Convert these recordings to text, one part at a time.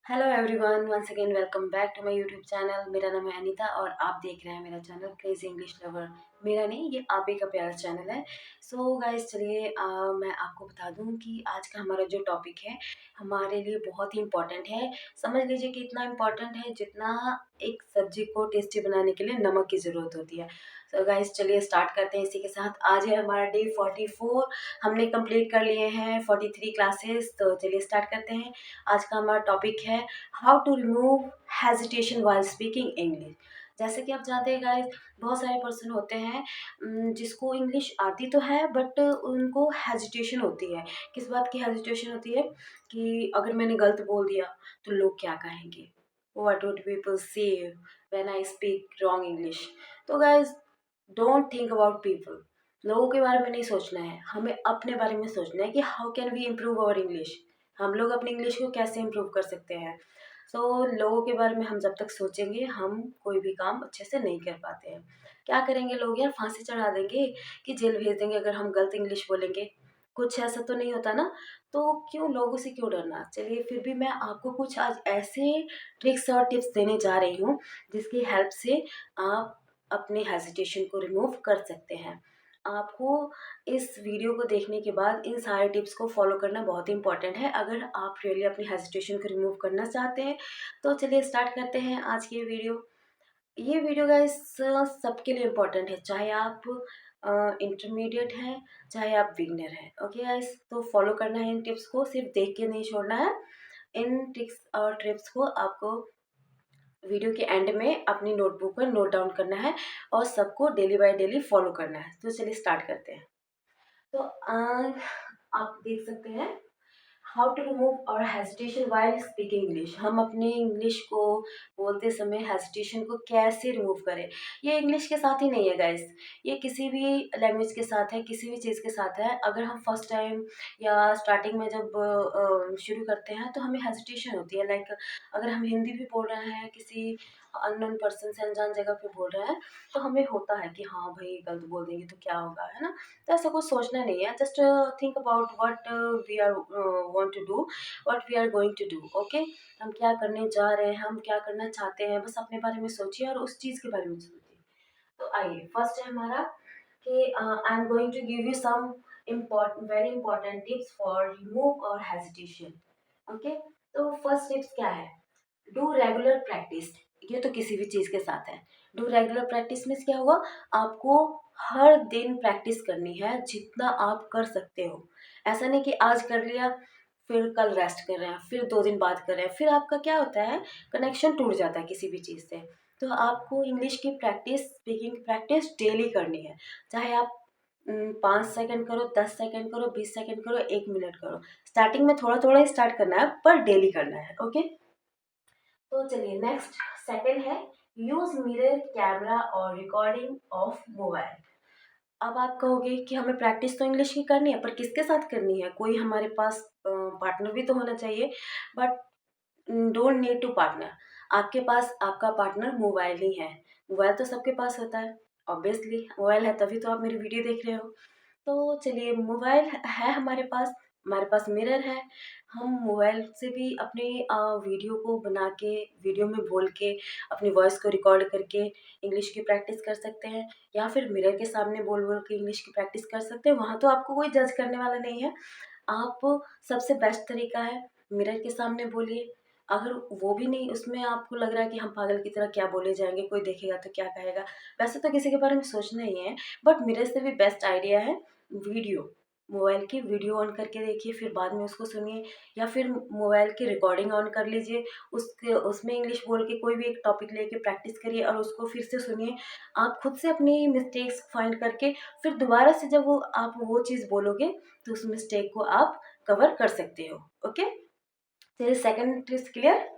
Hello everyone, once again welcome back to my YouTube channel. मेरा नाम है अनीता और आप देख रहे हैं मेरा चैनल क्रेजी इंग्लिश लवर। मेरा नहीं, ये आप ही का प्यारा चैनल है। सो गाइस, चलिए मैं आपको बता दूं कि आज का हमारा जो टॉपिक है हमारे लिए बहुत ही इम्पोर्टेंट है। समझ लीजिए कि इतना इम्पोर्टेंट है जितना एक सब्जी को टेस्टी बनाने के लिए नमक की ज़रूरत होती है। तो गाइस चलिए स्टार्ट करते हैं इसी के साथ। आज है हमारा डे 44। हमने कंप्लीट कर लिए हैं 43 क्लासेस। तो चलिए स्टार्ट करते हैं। आज का हमारा टॉपिक है how to remove hesitation while speaking English. जैसे कि आप जानते हैं गाइस, बहुत सारे पर्सन होते हैं जिसको इंग्लिश आती तो है बट उनको हेजिटेशन होती है। किस बात की हेजिटेशन होती है कि अगर मैंने गलत बोल दिया तो लोग क्या कहेंगे, what would people say when I speak wrong English. तो guys, don't think about people. लोगों के बारे में नहीं सोचना है, हमें अपने बारे में सोचना है कि how can we improve our English. हम लोग अपनी इंग्लिश को कैसे इम्प्रूव कर सकते हैं। लोगों के बारे में हम जब तक सोचेंगे हम कोई भी काम अच्छे से नहीं कर पाते हैं। क्या करेंगे लोग यार, फांसी चढ़ा देंगे कि जेल भेज देंगे अगर हम गलत इंग्लिश बोलेंगे। कुछ ऐसा तो नहीं होता ना। तो क्यों लोगों से क्यों डरना। चलिए फिर भी मैं आपको कुछ आज ऐसे ट्रिक्स और टिप्स देने जा रही हूँ जिसकी हेल्प से आप अपने हेजिटेशन को रिमूव कर सकते हैं। आपको इस वीडियो को देखने के बाद इन सारे टिप्स को फॉलो करना बहुत इंपॉर्टेंट है अगर आप रियली अपनी हेजिटेशन को रिमूव करना चाहते हैं। तो चलिए स्टार्ट करते हैं आज की ये वीडियो गाइस सबके लिए इम्पोर्टेंट है, चाहे आप इंटरमीडिएट हैं, चाहे आप बिगनर हैं। ओके गाइस, तो फॉलो करना है इन टिप्स को, सिर्फ देख के नहीं छोड़ना है। इन ट्रिक्स और टिप्स को आपको वीडियो के एंड में अपनी नोटबुक पर नोट डाउन करना है और सबको डेली बाय डेली फॉलो करना है। तो चलिए स्टार्ट करते हैं। तो आप देख सकते हैं हाउ टू रिमूव और हेजिटेशन वाइल स्पीकिंग इंग्लिश। हम अपने इंग्लिश को बोलते समय हेजिटेशन को कैसे रिमूव करें। ये इंग्लिश के साथ ही नहीं है गाइस, ये किसी भी लैंग्वेज के साथ है, किसी भी चीज़ के साथ है। अगर हम फर्स्ट टाइम या स्टार्टिंग में जब शुरू करते हैं तो हमें हेजिटेशन होती है। लाइक अगर हम हिंदी भी बोल रहे हैं, किसी अननोन पर्सन से अनजान जगह पे बोल रहे हैं, तो हमें होता है कि हाँ भाई गलत बोल देंगे तो क्या होगा, है ना। तो ऐसा कुछ सोचना नहीं है। Just think about what we are want to do, what we are going to do. Okay, हम क्या करने जा रहे हैं, हम क्या करना चाहते हैं, बस अपने बारे में सोचिए और उस चीज़ के बारे में सोचिए। तो आइए, फर्स्ट है हमारा कि I am going to give you some important very important tips for remove और हेजिटेशन। ओके, तो फर्स्ट टिप्स क्या है, डू रेगुलर प्रैक्टिस। ये तो किसी भी चीज़ के साथ है। डू रेगुलर प्रैक्टिस मीन्स क्या होगा, आपको हर दिन प्रैक्टिस करनी है जितना आप कर सकते हो। ऐसा नहीं कि आज कर लिया फिर कल रेस्ट कर रहे हैं, फिर 2 दिन बाद कर रहे हैं, फिर आपका क्या होता है, कनेक्शन टूट जाता है किसी भी चीज़ से। तो आपको इंग्लिश की प्रैक्टिस, स्पीकिंग प्रैक्टिस डेली करनी है। चाहे आप 5 सेकंड करो, 10 सेकंड करो, 20 सेकंड करो, 1 मिनट करो। स्टार्टिंग में थोड़ा थोड़ा ही स्टार्ट करना है पर डेली करना है। ओके, तो चलिए नेक्स्ट, सेकंड है यूज मिरर कैमरा और रिकॉर्डिंग ऑफ मोबाइल। अब आप कहोगे कि हमें प्रैक्टिस तो इंग्लिश की करनी है पर किसके साथ करनी है, कोई हमारे पास पार्टनर भी तो होना चाहिए। But don't need to partner. आपके पास आपका पार्टनर मोबाइल ही है। मोबाइल तो सबके पास होता है, ऑब्वियसली मोबाइल है तभी तो आप मेरी वीडियो देख रहे हो। तो चलिए मोबाइल है हमारे पास मिरर है। हम मोबाइल से भी अपने वीडियो को बना के, वीडियो में बोल के, अपनी वॉइस को रिकॉर्ड करके इंग्लिश की प्रैक्टिस कर सकते हैं। या फिर मिरर के सामने बोल बोल के इंग्लिश की प्रैक्टिस कर सकते हैं, वहाँ तो आपको कोई जज करने वाला नहीं है। आप, सबसे बेस्ट तरीका है मिरर के सामने बोलिए। अगर वो भी नहीं, उसमें आपको लग रहा है कि हम पागल की तरह क्या बोले जाएंगे, कोई देखेगा तो क्या कहेगा, वैसे तो किसी के बारे में सोचना ही है। बट मिरर से भी बेस्ट आइडिया है वीडियो। मोबाइल की वीडियो ऑन करके देखिए, फिर बाद में उसको सुनिए। या फिर मोबाइल की रिकॉर्डिंग ऑन कर लीजिए, उसके उसमें इंग्लिश बोल के कोई भी एक टॉपिक लेके प्रैक्टिस करिए और उसको फिर से सुनिए। आप खुद से अपनी मिस्टेक्स फाइंड करके फिर दोबारा से जब वो आप वो चीज़ बोलोगे तो उस मिस्टेक को आप कवर कर सकते हो। ओके, चलिए second tricks clear.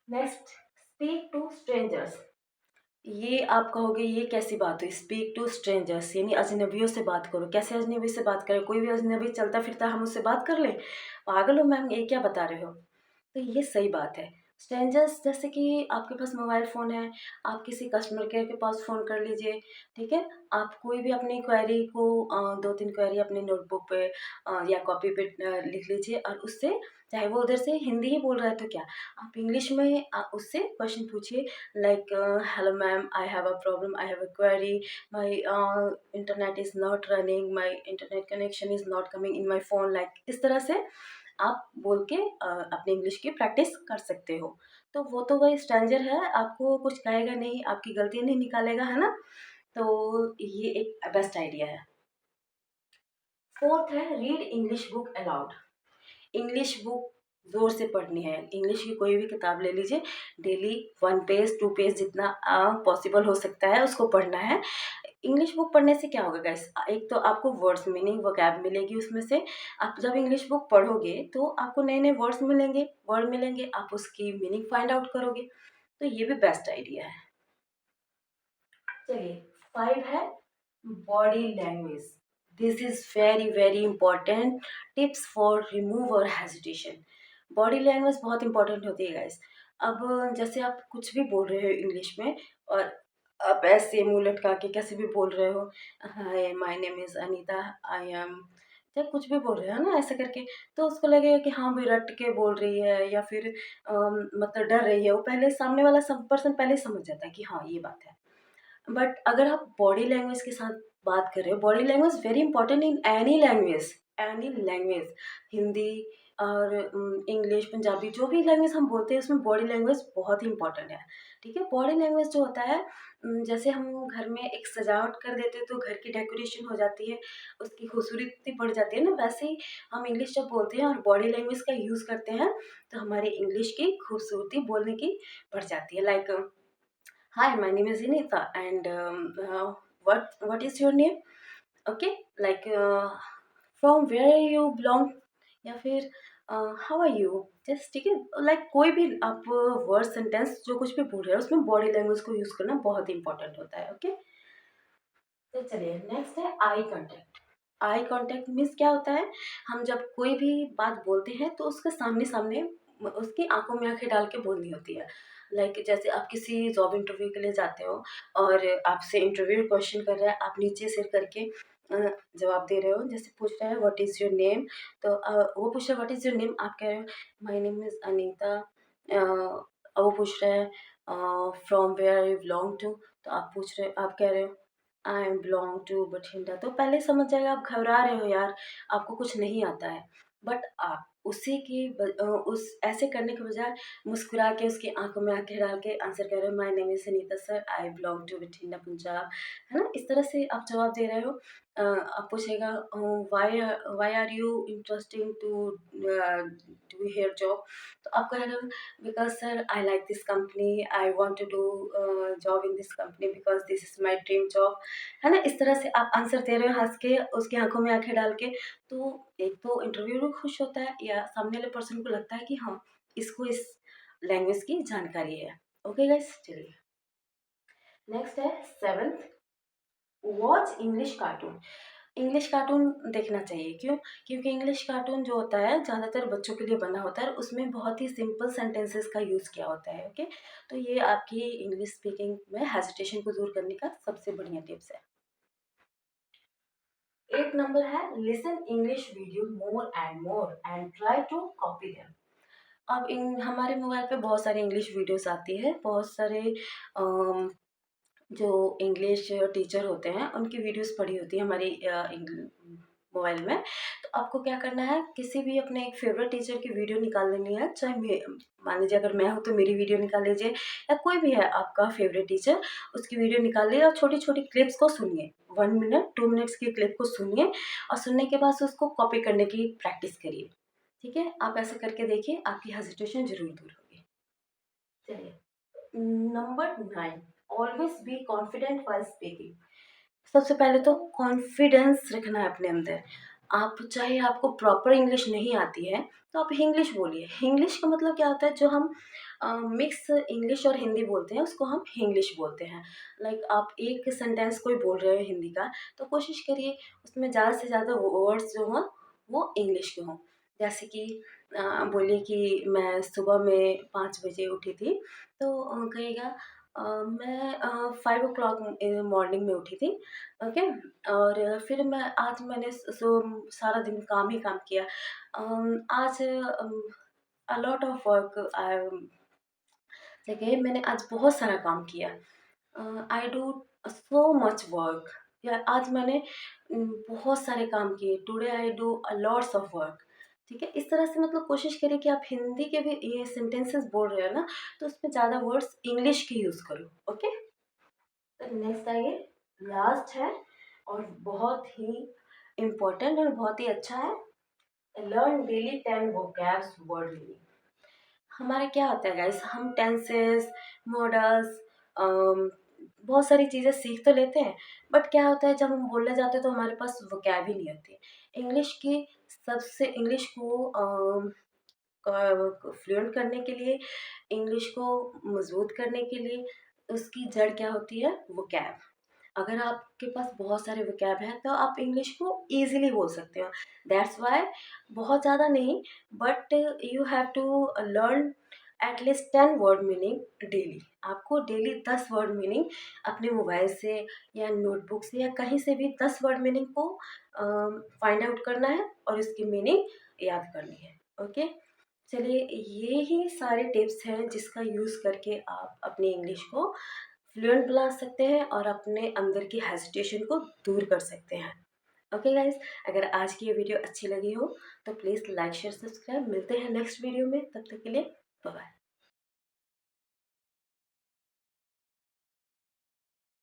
Next, speak to strangers. ये आप कहोगे ये कैसी बात हुई, स्पीक टू स्ट्रेंजर्स यानी अजनबियों से बात करो। कैसे अजनबी से बात करें, कोई भी अजनबी चलता फिरता हम उससे बात कर लें, पागल हो मैम, ये क्या बता रहे हो। तो ये सही बात है। स्ट्रेंजर्स जैसे कि आपके पास मोबाइल फ़ोन है, आप किसी कस्टमर केयर के पास फ़ोन कर लीजिए, ठीक है? आप कोई भी अपनी क्वेरी को 2-3 क्वेरी अपनी नोटबुक पे या कॉपी पे लिख लीजिए और उससे चाहे वो उधर से हिंदी ही बोल रहा है तो क्या, आप इंग्लिश में उससे क्वेश्चन पूछिए like hello ma'am, I have a problem, I have a query, my internet is not running, my internet connection is not coming in my phone, like इस तरह से आप बोल के अपने इंग्लिश की प्रैक्टिस कर सकते हो। तो वो तो वही स्ट्रेंजर है, आपको कुछ कहेगा नहीं, आपकी गलती नहीं निकालेगा, है ना? तो ये एक बेस्ट आइडिया है। 4th है read English book allowed. English book ज़ोर से पढ़नी है। इंग्लिश की कोई भी किताब ले लीजिए, डेली 1 पेज, 2 पेज जितना पॉसिबल हो सकता है उसको पढ़ना है। इंग्लिश बुक पढ़ने से क्या होगा गाइस, एक तो आपको वर्ड्स मीनिंग वोकैब मिलेगी उसमें से। आप जब इंग्लिश बुक पढ़ोगे तो आपको नए-नए वर्ड्स मिलेंगे, वर्ड मिलेंगे, आप उसकी मीनिंग फाइंड आउट करोगे। तो ये भी बेस्ट आइडिया है। चलिए 5 है body language. This is very very important tips for remove और हेजिटेशन। बॉडी लैंग्वेज बहुत इंपॉर्टेंट होती है गाइस। अब जैसे आप कुछ भी बोल रहे हो इंग्लिश में और आप ऐसे मुंह लटका के कैसे भी बोल रहे हो, hi my name is Anita, I am, चाहे कुछ भी बोल रहे हो ना ऐसे करके, तो उसको लगेगा कि हाँ भाई रट के बोल रही है या फिर मतलब डर रही है। वो पहले सामने वाला सब पर्सन पहले ही समझ जाता है कि हाँ ये बात है। बट अगर आप बॉडी लैंग्वेज के साथ बात कर रहे हो, body language very important in any language, Hindi और इंग्लिश, पंजाबी, जो भी लैंग्वेज हम बोलते हैं उसमें बॉडी लैंग्वेज बहुत ही इंपॉर्टेंट है। ठीक है, बॉडी लैंग्वेज जो होता है, जैसे हम घर में एक सजावट कर देते हैं तो घर की डेकोरेशन हो जाती है, उसकी खूबसूरती बढ़ जाती है ना, वैसे ही हम इंग्लिश जब बोलते हैं और बॉडी लैंग्वेज का यूज़ करते हैं तो हमारी इंग्लिश की खूबसूरती बोलने की बढ़ जाती है। Like hi, my name is Inita, and what is your name? Okay, like from where you belong, या फिर how are you? जस्ट ठीक है, लाइक कोई भी आप वर्ड सेंटेंस जो कुछ भी बोल रहे हो उसमें बॉडी लैंग्वेज को यूज करना बहुत इंपॉर्टेंट होता है। ओके, तो चलिए नेक्स्ट है eye contact. Eye contact means क्या होता है, हम जब कोई भी बात बोलते हैं तो उसके सामने सामने उसकी आंखों में आंखें डाल के बोलनी होती है। लाइक जैसे आप किसी जॉब इंटरव्यू के लिए जाते हो और आपसे इंटरव्यू क्वेश्चन कर रहा है, आप नीचे सिर करके जवाब दे रहे हो। जैसे पूछ रहा है व्हाट इज़ योर नेम, तो वो पूछ रहा है व्हाट इज़ योर नेम, आप कह रहे हो माय नेम इज़ अनीता। वो पूछ रहा है from where you belong to, तो आप कह रहे हो I am belong to Bathinda, तो पहले समझ जाएगा आप घबरा रहे हो यार, आपको कुछ नहीं आता है। बट आप उसी की उस ऐसे करने के बजाय मुस्कुरा के उसकी आंखों में आंखें डाल के आंसर कर रहे हो my name is Sunita sir, I belong to Bathinda Punjab, है ना? इस तरह से आप जवाब दे रहे हो। आप पूछेगा why why are you interesting to do here job, तो आप कह रहे हो because sir I like this company, I want to do job in this company because this is my dream job, है ना? इस तरह से आप आंसर दे रहे हो हँस के, उसकी आँखों में आँखें डाल के। तो एक तो इंटरव्यूअर भी खुश होता है या सामने वाले पर्सन को लगता है कि हाँ, इसको इस लैंग्वेज की जानकारी है। ओके गाइस, चलिए नेक्स्ट है 7th, watch English cartoon. English cartoon देखना चाहिए, क्यों? क्योंकि इंग्लिश कार्टून जो होता है ज़्यादातर बच्चों के लिए बना होता है और उसमें बहुत ही सिंपल सेंटेंसेस का यूज़ किया होता है। ओके, तो ये आपकी इंग्लिश स्पीकिंग में हेजिटेशन को दूर करने का सबसे बढ़िया टिप्स है। 8 नंबर है listen English video more and try to copy them. अब इन हमारे मोबाइल पे बहुत सारी इंग्लिश वीडियोस आती है, बहुत सारे अम, जो इंग्लिश टीचर होते हैं उनकी वीडियोस पड़ी होती है हमारी मोबाइल में। तो आपको क्या करना है, किसी भी अपने एक फेवरेट टीचर की वीडियो निकाल लेनी है, चाहे मान लीजिए अगर मैं हूँ तो मेरी वीडियो निकाल लीजिए, या कोई भी है आपका फेवरेट टीचर, उसकी वीडियो निकाल लीजिए और छोटी छोटी क्लिप्स को सुनिए। 1 मिनट 2 मिनट्स की क्लिप को सुनिए और सुनने के बाद उसको कॉपी करने की प्रैक्टिस करिए। ठीक है, आप ऐसा करके देखिए, आपकी हेजिटेशन जरूर दूर होगी। चलिए number 9, always be confident while speaking. सबसे पहले तो कॉन्फिडेंस रखना है अपने अंदर। आप चाहे आपको प्रॉपर इंग्लिश नहीं आती है तो आप इंग्लिश बोलिए। इंग्लिश का मतलब क्या होता है, जो हम मिक्स इंग्लिश और हिंदी बोलते हैं उसको हम हिंग्लिश बोलते हैं। लाइक आप एक सेंटेंस कोई बोल रहे हो हिंदी का, तो कोशिश करिए उसमें ज़्यादा से ज़्यादा वर्ड्स जो हों वो इंग्लिश के हों। जैसे कि बोलिए कि मैं सुबह में 5 बजे उठी थी, तो कहिएगा मैं 5 ओ क्लॉक मॉर्निंग में उठी थी, ओके। और फिर मैंने सारा दिन काम ही काम किया। आज अ लॉट ऑफ वर्क देखिए मैंने आज बहुत सारा काम किया। I do so much work. या आज मैंने बहुत सारे काम किए। Today I do a lots of work. ठीक है, इस तरह से मतलब कोशिश करिए कि आप हिंदी के भी ये सेंटेंसेस बोल रहे हो ना, तो उसमें ज़्यादा वर्ड्स इंग्लिश के यूज़ करो, ओके। तो नेक्स्ट आइए, लास्ट है और बहुत ही इम्पोर्टेंट और बहुत ही अच्छा है। Learn daily 10 vocabs word meaning. हमारा क्या होता है गाइस, हम टेंसेस, मॉडल्स, बहुत सारी चीज़ें सीख तो लेते हैं, बट क्या होता है जब हम बोलने जाते हैं तो हमारे पास वोकैब ही नहीं होती। इंग्लिश की सबसे इंग्लिश को फ्लुएंट करने के लिए, इंग्लिश को मजबूत करने के लिए उसकी जड़ क्या होती है? वोकैब। अगर आपके पास बहुत सारे वोकैब हैं तो आप इंग्लिश को ईज़िली बोल सकते हो। दैट्स व्हाई बहुत ज़्यादा नहीं, but you have to learn at least 10 word meaning daily. आपको डेली 10 वर्ड मीनिंग अपने मोबाइल से या नोटबुक से या कहीं से भी 10 वर्ड मीनिंग को फाइंड आउट करना है और इसकी मीनिंग याद करनी है, ओके। चलिए, ये ही सारे टिप्स हैं जिसका यूज़ करके आप अपनी इंग्लिश को फ्लुएंट बना सकते हैं और अपने अंदर की हेजिटेशन को दूर कर सकते हैं। ओके गाइस, अगर आज की ये वीडियो अच्छी लगी हो तो प्लीज़ लाइक शेयर सब्सक्राइब। मिलते हैं नेक्स्ट वीडियो में, तब तक के लिए बाय बाय।